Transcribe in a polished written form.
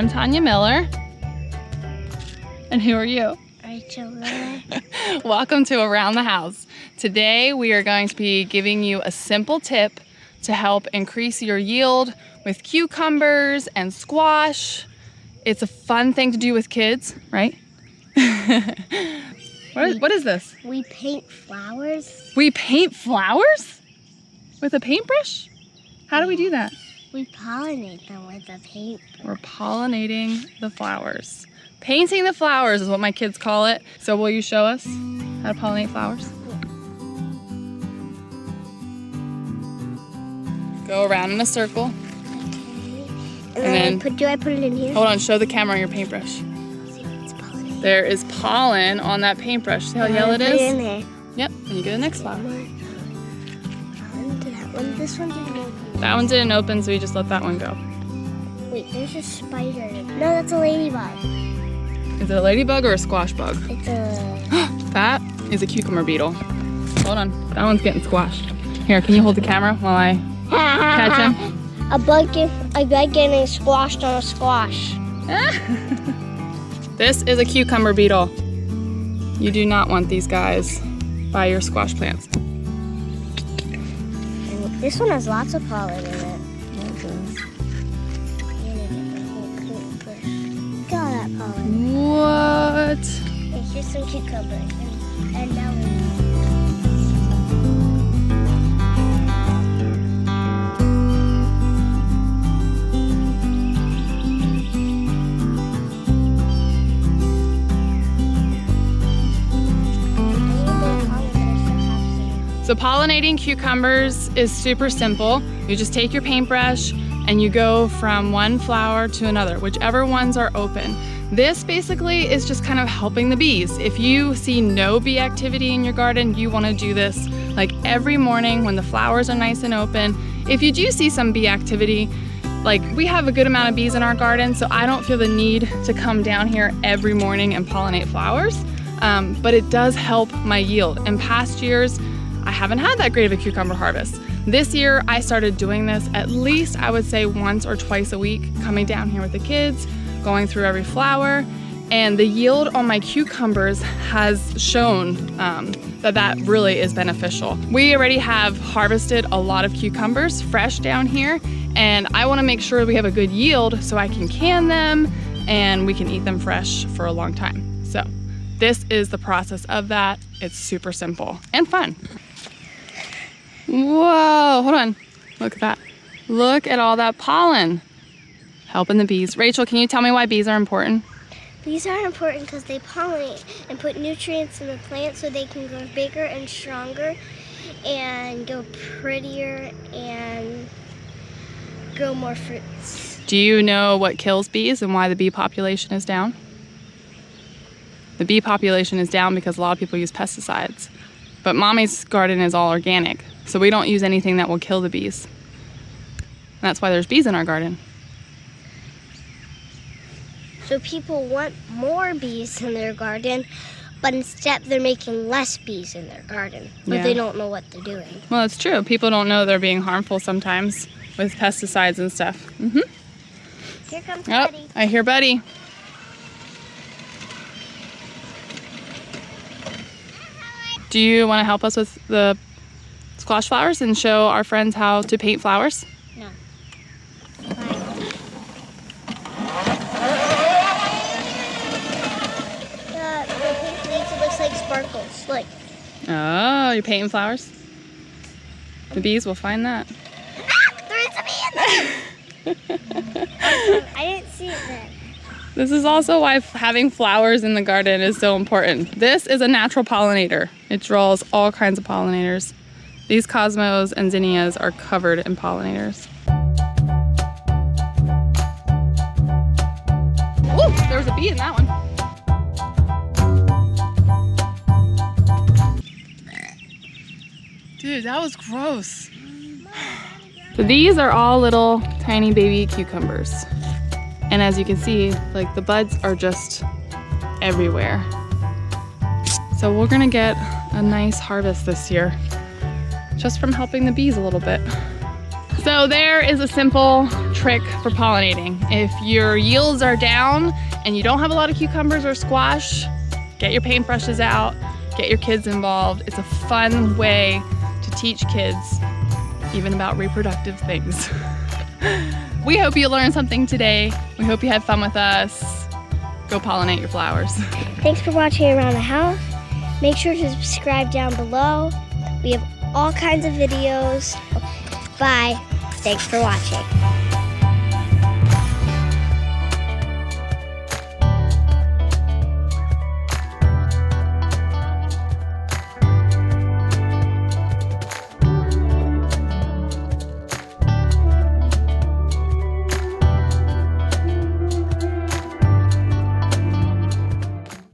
I'm Tanya Miller. And who are you? Rachel Miller. Welcome to Around the House. Today we are going to be giving you a simple tip to help increase your yield with cucumbers and squash. It's a fun thing to do with kids, right? What is this? We paint flowers. We paint flowers? With a paintbrush? How do we do that? We pollinate them with a paintbrush. We're pollinating the flowers. Painting the flowers is what my kids call it. So will you show us how to pollinate flowers? Go around in a circle. And then do I put it in here? Hold on, show the camera on your paintbrush. It's pollinated. There is pollen on that paintbrush. See how yellow it Put it in is? there. Yep, and you get the next flower. This one didn't open. That one didn't open, so you just let that one go. Wait, there's a spider. No, that's a ladybug. Is it a ladybug or a squash bug? It's a... That is a cucumber beetle. Hold on, that one's getting squashed. Here, can you hold the camera while I catch him? A bug getting squashed on a squash. This is a cucumber beetle. You do not want these guys by your squash plants. And this one has lots of pollen in it. Look at all that pollen. What? And here's some cucumbers. And now So pollinating cucumbers is super simple. You just take your paintbrush and you go from one flower to another, whichever ones are open. This basically is just kind of helping the bees. If you see no bee activity in your garden, you want to do this like every morning when the flowers are nice and open. If you do see some bee activity, like we have a good amount of bees in our garden, so I don't feel the need to come down here every morning and pollinate flowers, but it does help my yield. In past years, I haven't had that great of a cucumber harvest. This year, I started doing this at least, I would say, once or twice a week, coming down here with the kids, going through every flower, and the yield on my cucumbers has shown that really is beneficial. We already have harvested a lot of cucumbers fresh down here, and I wanna make sure we have a good yield so I can can them and we can eat them fresh for a long time. So this is the process of that. It's super simple and fun. Whoa, hold on. Look at that. Look at all that pollen. Helping the bees. Rachel, can you tell me why bees are important? Bees are important because they pollinate and put nutrients in the plant so they can grow bigger and stronger and grow prettier and grow more fruits. Do you know what kills bees and why the bee population is down? The bee population is down because a lot of people use pesticides. But Mommy's garden is all organic, so we don't use anything that will kill the bees. And that's why there's bees in our garden. So people want more bees in their garden, but instead they're making less bees in their garden, but Yeah. they don't know what they're doing. Well, it's true. People don't know they're being harmful sometimes with pesticides and stuff. Here comes Oh, Buddy. I hear Buddy. Do you want to help us with the squash flowers and show our friends how to paint flowers? No. The pink leaves, it looks like sparkles. Look. Oh, you're painting flowers? The bees will find that. Ah, there is a bee in there! I didn't see it then. This is also why having flowers in the garden is so important. This is a natural pollinator. It draws all kinds of pollinators. These cosmos and zinnias are covered in pollinators. Ooh, there was a bee in that one. Dude, that was gross. So these are all little tiny baby cucumbers. And as you can see, like the buds are just everywhere. So we're gonna get a nice harvest this year, just from helping the bees a little bit. So there is a simple trick for pollinating. If your yields are down and you don't have a lot of cucumbers or squash, get your paintbrushes out, get your kids involved. It's a fun way to teach kids even about reproductive things. We hope you learned something today. We hope you had fun with us. Go pollinate your flowers. Thanks for watching Around the House. Make sure to subscribe down below. We have all kinds of videos. Bye. Thanks for watching.